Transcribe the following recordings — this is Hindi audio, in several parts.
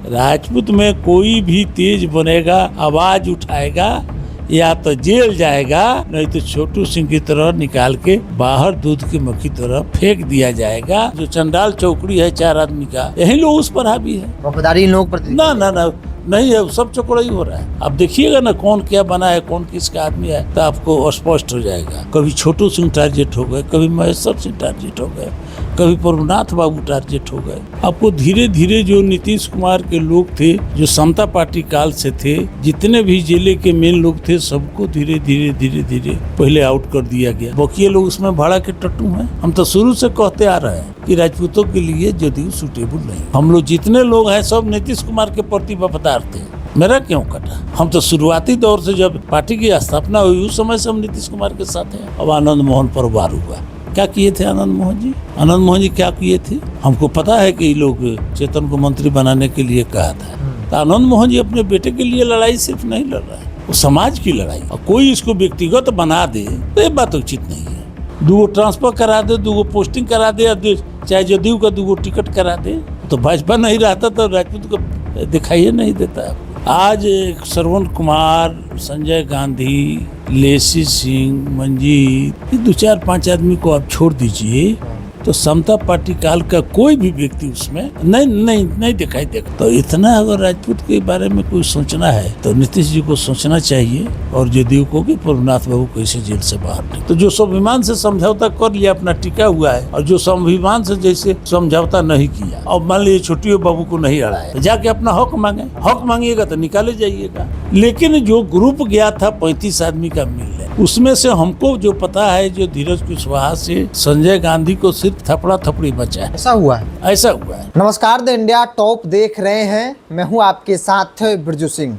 राजपूत में कोई भी तेज बनेगा, आवाज उठाएगा, या तो जेल जाएगा, नहीं तो छोटू सिंह की तरह निकाल के बाहर दूध की मक्खी तरह फेंक दिया जाएगा। जो चंडाल चौकड़ी है 4 आदमी का, यही लोग उस पर हावी है। वफादारी इन लोग पर ना नहीं है, सब चौकड़ा ही हो रहा है। अब देखिएगा ना कौन क्या बना है, कौन किसका आदमी है, तो आपको स्पष्ट हो जाएगा। कभी छोटू सिंह टारगेट हो गए, कभी महेश्वर सिंह टारगेट हो गए, कभी प्रभुनाथ बाबू टारगेट हो गए। आपको धीरे धीरे जो नीतीश कुमार के लोग थे, जो समता पार्टी काल से थे, जितने भी जिले के मेन लोग थे, सबको धीरे धीरे पहले आउट कर दिया गया। बाकी लोग उसमें भाड़ा के टट्टू हैं। हम तो शुरू से कहते आ रहे हैं कि राजपूतों के लिए जदयू सूटेबल नहीं। हम लोग जितने लोग हैं सब नीतीश कुमार के प्रति वफादार थे। मेरा क्यों कटा? हम तो शुरुआती दौर से जब पार्टी की स्थापना हुई उस समय से हम नीतीश कुमार के साथ हैं। अब आनंद मोहन पर वार हुआ, क्या किए थे आनंद मोहन जी? आनंद मोहन जी क्या किए थे? हमको पता है कि ये लोग चेतन को मंत्री बनाने के लिए कहा था। तो आनंद मोहन जी अपने बेटे के लिए लड़ाई सिर्फ नहीं लड़ रहा है, वो समाज की लड़ाई। और कोई इसको व्यक्तिगत बना दे तो ये बात उचित नहीं है। 2 ट्रांसफर करा दे, 2 पोस्टिंग करा दे, चाहे जदयू का 2 टिकट करा दे, तो भाजपा नहीं रहता तो राजपूत को दिखाई नहीं देता। आज श्रवण कुमार, संजय गांधी, लेसी सिंह, मंजीत, 2-4-5 आदमी को आप छोड़ दीजिए तो समता पार्टी काल का कोई भी व्यक्ति उसमें नहीं दिखाई देगा। तो इतना अगर राजपूत के बारे में कोई सोचना है तो नीतीश जी को सोचना चाहिए, और जदयू को कि प्रभुनाथ बाबू कैसे जेल से बाहर निकले। तो जो स्वाभिमान से समझौता कर लिया, अपना टिका हुआ है, और जो स्वाभिमान से जैसे समझौता नहीं किया, और मान लीजिए छोटी बाबू को नहीं अड़ाया, तो जाके अपना हक मांगे। हक मांगिएगा तो निकाले जाइएगा। लेकिन जो ग्रुप गया था 35 आदमी का मिलने, उसमें से हमको जो पता है, जो धीरज कुशवाहा से संजय गांधी को सिर्फ थपड़ा थपड़ी बचा है। ऐसा हुआ है। नमस्कार, द इंडिया टॉप देख रहे हैं, मैं हूं आपके साथ बिरजू सिंह।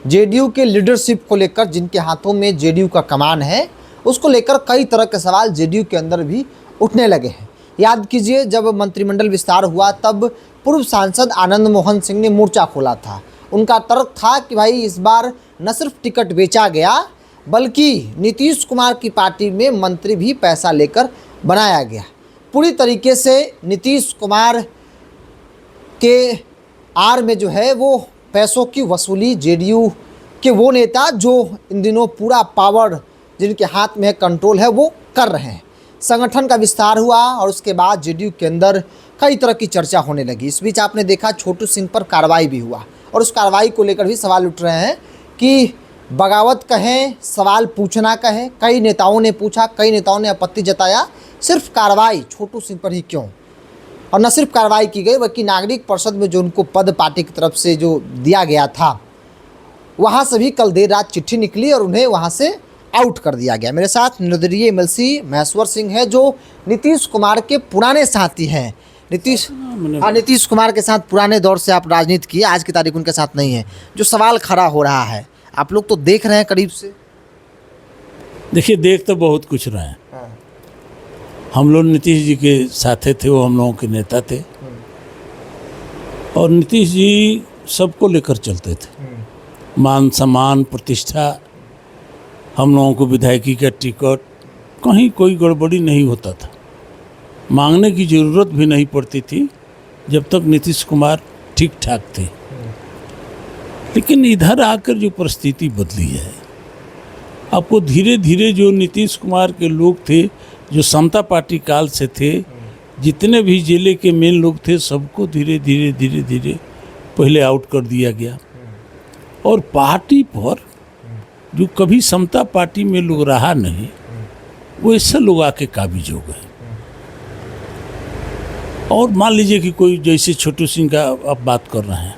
जेडीयू के लीडरशिप को लेकर, जिनके हाथों में जेडीयू का कमान है, उसको लेकर कई तरह के सवाल जेडीयू के अंदर भी उठने लगे हैं। याद कीजिए, जब मंत्रिमंडल विस्तार हुआ तब पूर्व सांसद आनंद मोहन सिंह ने मोर्चा खोला था। उनका तर्क था कि भाई इस बार न सिर्फ टिकट बेचा गया, बल्कि नीतीश कुमार की पार्टी में मंत्री भी पैसा लेकर बनाया गया। पूरी तरीके से नीतीश कुमार के आड़ में जो है वो पैसों की वसूली जेडीयू के वो नेता जो इन दिनों पूरा पावर जिनके हाथ में कंट्रोल है वो कर रहे हैं। संगठन का विस्तार हुआ और उसके बाद जेडीयू के अंदर कई तरह की चर्चा होने लगी। इस बीच आपने देखा छोटू सिंह पर कार्रवाई भी हुआ, और उस कार्रवाई को लेकर भी सवाल उठ रहे हैं कि बगावत कहें, सवाल पूछना कहें। कई नेताओं ने पूछा, कई नेताओं ने आपत्ति जताया, सिर्फ कार्रवाई छोटू सिंह पर ही क्यों? और न सिर्फ कार्रवाई की गई बल्कि नागरिक परिषद में जो उनको पद पार्टी की तरफ से जो दिया गया था, वहाँ से भी कल देर रात चिट्ठी निकली और उन्हें वहाँ से आउट कर दिया गया। मेरे साथ निर्दलीय एमएलसी महेश्वर सिंह है, जो नीतीश कुमार के पुराने साथी हैं। नीतीश कुमार के साथ पुराने दौर से आप राजनीति किए, आज की तारीख उनके साथ नहीं है। जो सवाल खड़ा हो रहा है, आप लोग तो देख रहे हैं करीब से। देखिए, देख तो बहुत कुछ रहे हैं। हम लोग नीतीश जी के साथे थे, वो हम लोगों के नेता थे, और नीतीश जी सबको लेकर चलते थे। मान सम्मान, प्रतिष्ठा, हम लोगों को विधायकी का टिकट, कहीं कोई गड़बड़ी नहीं होता था। मांगने की ज़रूरत भी नहीं पड़ती थी जब तक नीतीश कुमार ठीक ठाक थे। लेकिन इधर आकर जो परिस्थिति बदली है, आपको धीरे धीरे जो नीतीश कुमार के लोग थे, जो समता पार्टी काल से थे, जितने भी जिले के मेन लोग थे, सबको धीरे धीरे पहले आउट कर दिया गया। और पार्टी पर जो कभी समता पार्टी में लोग रहा नहीं, वो ऐसे लोग आके काबिज हो गए। और मान लीजिए कि कोई जैसे छोटू सिंह का आप बात कर रहे हैं,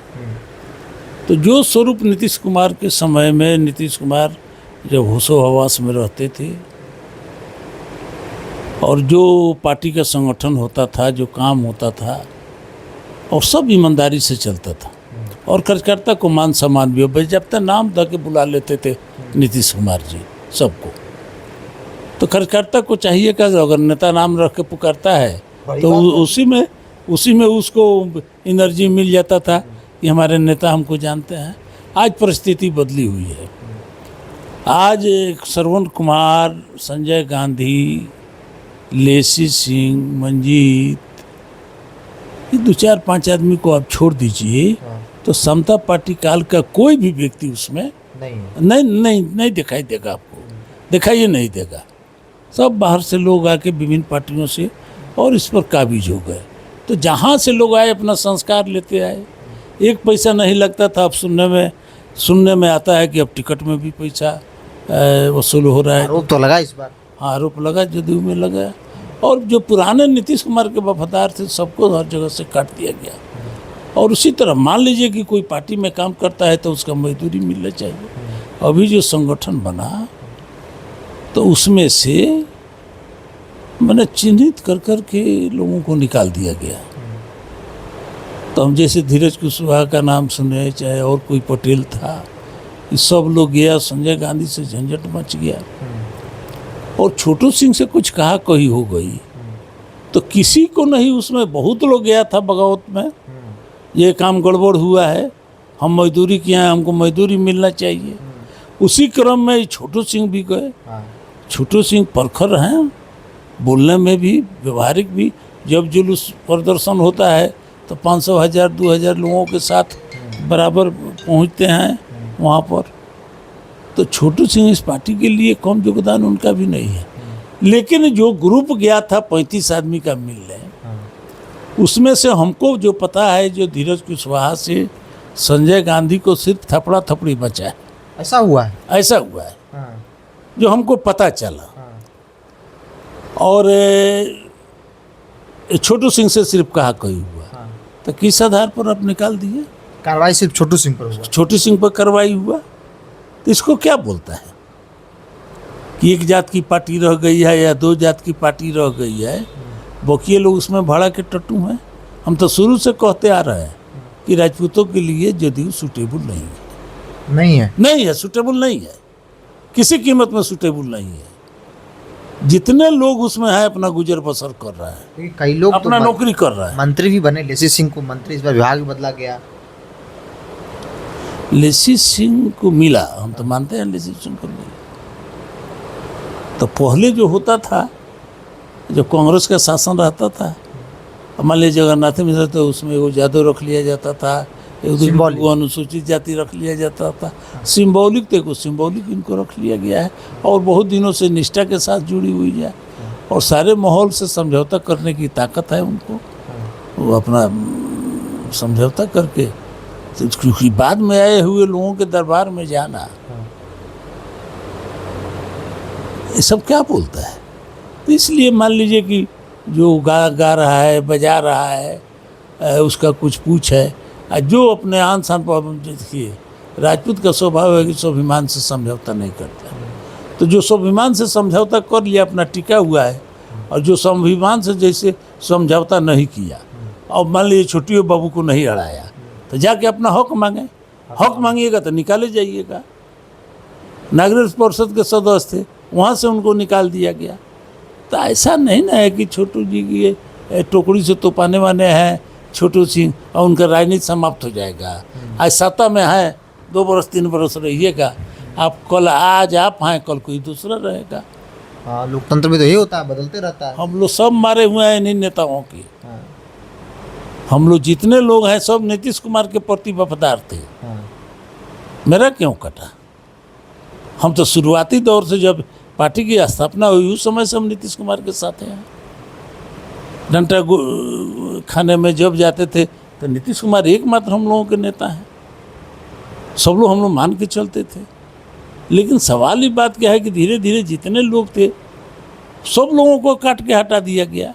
तो जो स्वरूप नीतीश कुमार के समय में, नीतीश कुमार जब होशो हवास में रहते थे, और जो पार्टी का संगठन होता था, जो काम होता था, और सब ईमानदारी से चलता था, और कार्यकर्ता को मान सम्मान भी हो। जब तक नाम दे के बुला लेते थे नीतीश कुमार जी सबको, तो कार्यकर्ता को चाहिए कि अगर नेता नाम रख के पुकारता है तो उसी में उसको एनर्जी मिल जाता था कि हमारे नेता हमको जानते हैं। आज परिस्थिति बदली हुई है। आज श्रवण कुमार, संजय गांधी, लेसी सिंह, मंजीत, ये 2-4-5 आदमी को आप छोड़ दीजिए तो समता पार्टी काल का कोई भी व्यक्ति उसमें नहीं है। नहीं दिखाई देगा आपको, दिखाई नहीं देगा। सब बाहर से लोग आके विभिन्न पार्टियों से और इस पर काबिज हो गए। तो जहाँ से लोग आए अपना संस्कार लेते आए, एक पैसा नहीं लगता था। अब सुनने में आता है कि अब टिकट में भी पैसा वसूल हो रहा है। आरोप तो लगा इस बार। हाँ, आरोप लगा, जदयू में लगा। और जो पुराने नीतीश कुमार के वफादार थे सबको हर जगह से काट दिया गया। और उसी तरह मान लीजिए कि कोई पार्टी में काम करता है तो उसका मजदूरी मिलना चाहिए। अभी जो संगठन बना तो उसमें से मैंने चिन्हित कर के लोगों को निकाल दिया गया। तो हम जैसे धीरज कुशवाहा का नाम सुने, चाहे और कोई पटेल था, ये सब लोग गया। संजय गांधी से झंझट मच गया और छोटू सिंह से कुछ कहा कही हो गई तो किसी को नहीं। उसमें बहुत लोग गया था बगावत में, ये काम गड़बड़ हुआ है, हम मजदूरी किए हैं, हमको मजदूरी मिलना चाहिए। उसी क्रम में छोटू सिंह भी गए। छोटू सिंह परखर हैं, बोलने में भी, व्यवहारिक भी। जब जुलूस प्रदर्शन होता है तो 500, 1000, 2000 लोगों के साथ बराबर पहुंचते हैं वहाँ पर। तो छोटू सिंह इस पार्टी के लिए कम योगदान उनका भी नहीं है। लेकिन जो ग्रुप गया था 35 आदमी का मिलने, उसमें से हमको जो पता है, जो धीरज कुशवाहा से संजय गांधी को सिर्फ थपड़ा थपड़ी बचा है। ऐसा हुआ है। ऐसा हुआ है जो हमको पता चला। और छोटू सिंह से सिर्फ कहा कही हुआ। तो किस आधार पर आप निकाल दिए? कार्रवाई सिर्फ छोटू सिंह पर हुआ। छोटू सिंह पर कार्रवाई हुआ तो इसको क्या बोलता है कि एक जात की पार्टी रह गई है या दो जात की पार्टी रह गई है? बाकी लोग उसमें भाड़ा के टट्टू हैं। हम तो शुरू से कहते आ रहे हैं कि राजपूतों के लिए जदयू सूटेबल नहीं है। नहीं है, सूटेबल नहीं है, किसी कीमत में सूटेबल नहीं है। जितने लोग उसमें हैं अपना गुजर बसर कर रहा है, कई लोग अपना तो नौकरी कर रहा है। मंत्री भी बने, लेसी सिंह को मंत्री, इस बार विभाग भी बदला गया। लेसी सिंह को मिला, हम तो मानते हैं लेसी सिंह को मिला। तो पहले जो होता था, जब कांग्रेस का शासन रहता था, मान लीजिए जगन्नाथ मिश्र तो उसमें वो यादव रख लिया जाता था, एक अनुसूचित जाति रख लिया जाता था। सिंबॉलिक देखो, सिंबॉलिक इनको रख लिया गया है और बहुत दिनों से निष्ठा के साथ जुड़ी हुई है और सारे माहौल से समझौता करने की ताकत है उनको। वो अपना समझौता करके, क्योंकि बाद में आए हुए लोगों के दरबार में जाना, ये सब क्या बोलता है? तो इसलिए मान लीजिए कि जो गा रहा है, बजा रहा है, उसका कुछ पूछ है। जो अपने आन शान पर, देखिए राजपूत का स्वभाव है कि स्वाभिमान से समझौता नहीं करता। तो जो स्वाभिमान से समझौता कर लिया, अपना टिका हुआ है, और जो स्वाभिमान से जैसे समझौता नहीं किया, और मान लीजिए छोटियों बाबू को नहीं अड़ाया, तो जाके अपना हक मांगे। हक मांगिएगा तो निकाले जाइएगा। नागरिक परिषद के सदस्य थे, वहाँ से उनको निकाल दिया गया। तो ऐसा नहीं ना है कि छोटू जी की टोकरी से तो पाने वाले हैं छोटू सिंह और उनका राजनीति समाप्त हो जाएगा। आज सत्ता में है, 2 बरस 3 बरस रहिएगा आप, कल आज आप हैं, कल कोई दूसरा रहेगा। हाँ, लोकतंत्र में तो ये होता है, बदलते रहता है। हम लोग सब मारे हुए हैं इन्हीं नेताओं की। हम लोग जितने लोग हैं सब नीतीश कुमार के प्रति वफादार थे। मेरा क्यों कटा? हम तो शुरुआती दौर से, जब पार्टी की स्थापना हुई उस समय से हम नीतीश कुमार के साथ हैं। डंडा खाने में जब जाते थे तो नीतीश कुमार एकमात्र हम लोगों के नेता हैं। सब लोग हम लोग मान के चलते थे। लेकिन सवाल ही बात क्या है कि धीरे धीरे जितने लोग थे सब लोगों को काट के हटा दिया गया।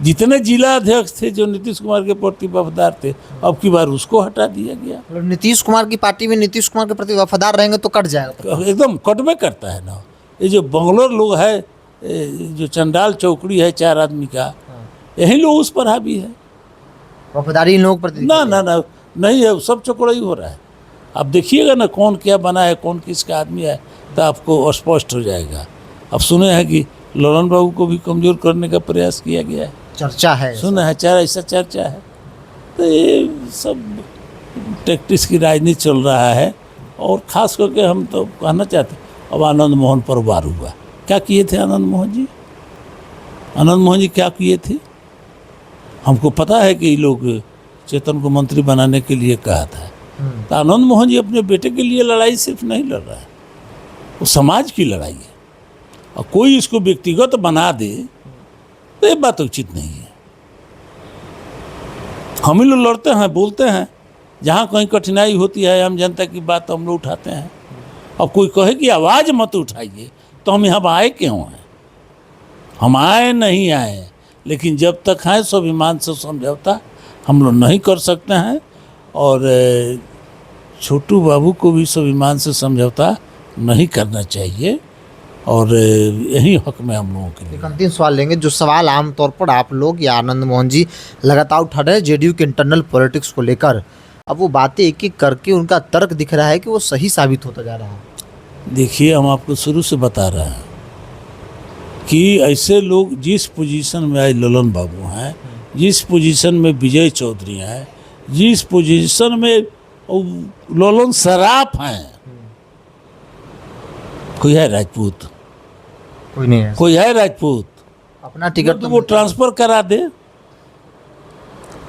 जितने जिला अध्यक्ष थे जो नीतीश कुमार के प्रति वफादार थे, अब की बार उसको हटा दिया गया। मतलब नीतीश कुमार की पार्टी में नीतीश कुमार के प्रति वफादार रहेंगे तो कट जाएगा। एकदम कटवे करता है ना। ये जो बंगलोर लोग है, जो चंडाल चौकड़ी है 4 आदमी का, यही लोग उस पर हावी है। वफादारी इन लोगों पर ना नहीं है, सब चौकड़ाई हो रहा है। अब देखिएगा ना कौन क्या बना है, कौन किसका आदमी है, तो आपको स्पष्ट हो जाएगा। अब सुने हैं कि ललन बाबू को भी कमज़ोर करने का प्रयास किया गया है, चर्चा है, सुना है, ऐसा चर्चा है। तो ये सब टैक्टिक्स की राजनीति चल रहा है। और ख़ास करके हम तो कहना चाहते, अब आनंद मोहन पर वार हुआ। क्या किए थे आनंद मोहन जी? आनंद मोहन जी क्या किए थे? हमको पता है कि ये लोग चेतन को मंत्री बनाने के लिए कहा था। तो आनंद मोहन जी अपने बेटे के लिए लड़ाई सिर्फ नहीं लड़ रहा है, वो समाज की लड़ाई है। और कोई इसको व्यक्तिगत बना दे तो ये बात उचित नहीं है। हम ही लोग लड़ते हैं, बोलते हैं, जहाँ कहीं कठिनाई होती है आम जनता की बात हम लोग उठाते हैं। अब कोई कहे कि आवाज़ मत उठाइए, तो हम यहाँ आए क्यों हैं? हम आए नहीं आए, लेकिन जब तक हैं स्वाभिमान से समझौता हम लोग नहीं कर सकते हैं। और छोटू बाबू को भी स्वाभिमान से समझौता नहीं करना चाहिए, और यही हक में हम लोगों के लिए। एक अंतिम सवाल लेंगे, जो सवाल आमतौर पर आप लोग या आनंद मोहन जी लगातार उठा रहे हैं जेडीयू के इंटरनल पॉलिटिक्स को लेकर, अब वो बातें एक एक करके उनका तर्क दिख रहा है कि वो सही साबित होता जा रहा है। देखिए, हम आपको शुरू से बता रहे हैं कि ऐसे लोग जिस पोजीशन में आज ललन बाबू हैं, जिस पोजीशन में विजय चौधरी हैं, जिस पोजीशन में ललन सराफ हैं, कोई है राजपूत? कोई नहीं है। कोई है राजपूत? अपना टिकट तो वो ट्रांसफर करा दे,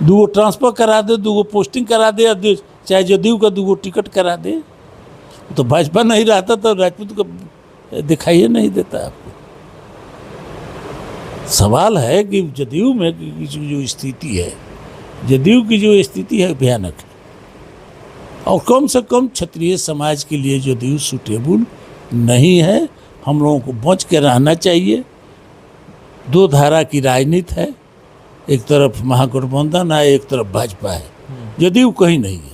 दूगो ट्रांसफर करा दे, दूगो पोस्टिंग करा दे, चाहे जदयू का दूगो टिकट करा दे। तो भाजपा नहीं रहता तो राजपूत को दिखाई नहीं देता आपको। सवाल है कि जदयू में की जो स्थिति है, जदयू की जो स्थिति है भयानक है, और कम से कम क्षत्रिय समाज के लिए जदयू सूटेबल नहीं है। हम लोगों को बच के रहना चाहिए। दो धारा की राजनीति है, एक तरफ महागठबंधन है, एक तरफ भाजपा है, जदयू कहीं नहीं है।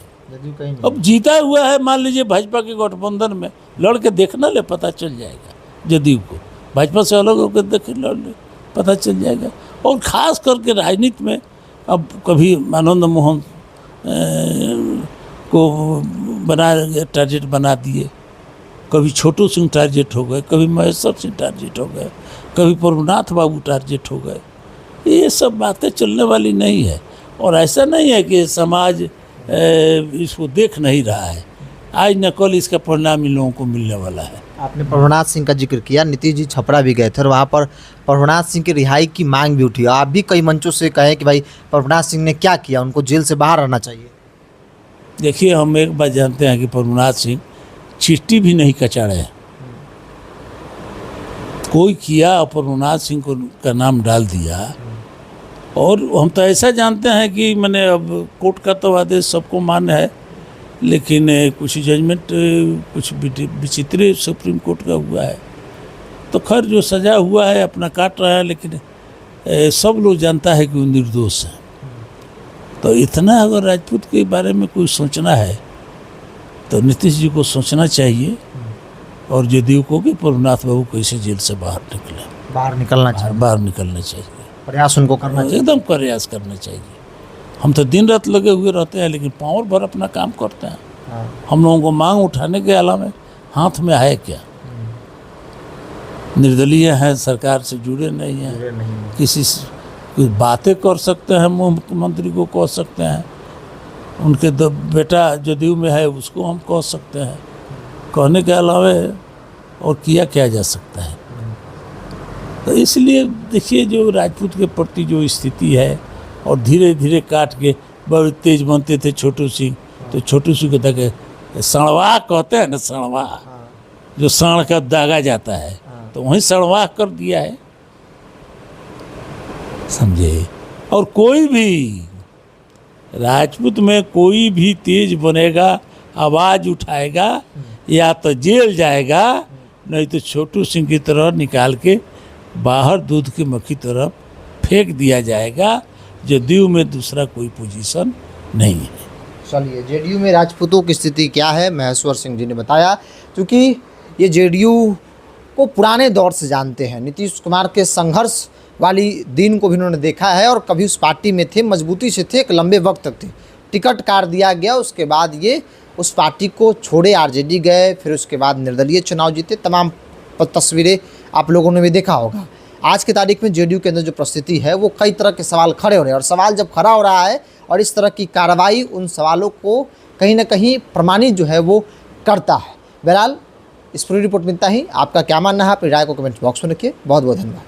अब जीता हुआ है, मान लीजिए भाजपा के गठबंधन में, लड़ के देखना ले, पता चल जाएगा जदयू को। भाजपा से अलग होकर देख लड़ ले, पता चल जाएगा। और ख़ास करके राजनीति में अब कभी आनंद मोहन को टारगेट बना दिए, कभी छोटू सिंह टारगेट हो गए, कभी महेश्वर सिंह टारगेट हो गए, कभी प्रभुनाथ बाबू टारगेट हो गए। ये सब बातें चलने वाली नहीं है। और ऐसा नहीं है कि समाज इसको देख नहीं रहा है, आज न कल इसका परिणाम इन लोगों को मिलने वाला है। आपने प्रभुनाथ सिंह का जिक्र किया, नीतीश जी छपरा भी गए थे और वहाँ पर प्रभुनाथ सिंह की रिहाई की मांग भी उठी। आप भी कई मंचों से कहें कि भाई प्रभुनाथ सिंह ने क्या किया, उनको जेल से बाहर रहना चाहिए। देखिए, हम एक बात जानते हैं कि प्रभुनाथ सिंह चिट्ठी भी नहीं कचाड़े हैं। कोई किया और प्रभुनाथ सिंह को का नाम डाल दिया। और हम तो ऐसा जानते हैं कि मैंने अब कोर्ट का तो आदेश सबको मान्य है, लेकिन कुछ जजमेंट कुछ विचित्र सुप्रीम कोर्ट का हुआ है। तो खैर जो सज़ा हुआ है अपना काट रहा है, लेकिन सब लोग जानता है कि वो निर्दोष है। तो इतना अगर राजपूत के बारे में कोई सोचना है तो नीतीश जी को सोचना चाहिए, और जदयू को कि प्रभुनाथ बाबू कैसे जेल से बाहर निकले, बाहर निकलना चाहिए, बाहर निकलना चाहिए, प्रयास उनको करना चाहिए, एकदम प्रयास करना चाहिए। हम तो दिन रात लगे हुए रहते हैं, लेकिन पावर भर अपना काम करते हैं। हम लोगों को मांग उठाने के अलावा हाथ में है क्या? निर्दलीय हैं, सरकार से जुड़े नहीं हैं, किसी कुछ बातें कर सकते हैं, मुख्यमंत्री को कह सकते हैं, उनके बेटा जदयू में है उसको हम कह सकते हैं, कहने के अलावा और किया क्या जा सकता है? तो इसलिए देखिए, जो राजपूत के प्रति जो स्थिति है, और धीरे धीरे काट के बड़े तेज बनते थे छोटू सिंह, तो छोटू सिंह को देखे सणवा कहते हैं ना, सणवा जो साण का दागा जाता है, तो वहीं सणवा कर दिया है, समझे। और कोई भी राजपूत में कोई भी तेज बनेगा, आवाज़ उठाएगा, या तो जेल जाएगा, नहीं तो छोटू सिंह की तरह निकाल के बाहर दूध की मक्खी तरफ फेंक दिया जाएगा। जदयू में दूसरा कोई पोजीशन नहीं है। चलिए, जेडीयू में राजपूतों की स्थिति क्या है, महेश्वर सिंह जी ने बताया। क्योंकि ये जेडीयू को पुराने दौर से जानते हैं, नीतीश कुमार के संघर्ष वाली दिन को भी उन्होंने देखा है, और कभी उस पार्टी में थे, मजबूती से थे, एक लंबे वक्त तक थे। टिकट काट दिया गया, उसके बाद ये उस पार्टी को छोड़े आरजेडी गए, फिर उसके बाद निर्दलीय चुनाव जीते। तमाम तस्वीरें आप लोगों ने भी देखा होगा। आज की तारीख में जेडीयू के अंदर जो परिस्थिति है, वो कई तरह के सवाल खड़े हो रहे हैं, और सवाल जब खड़ा हो रहा है और इस तरह की कार्रवाई उन सवालों को कहीं ना कहीं प्रमाणित जो है वो करता है। बहरहाल, इस पूरी रिपोर्ट में इतना ही। आपका क्या मानना है, अपनी राय को कमेंट बॉक्स में रखिए। बहुत बहुत धन्यवाद।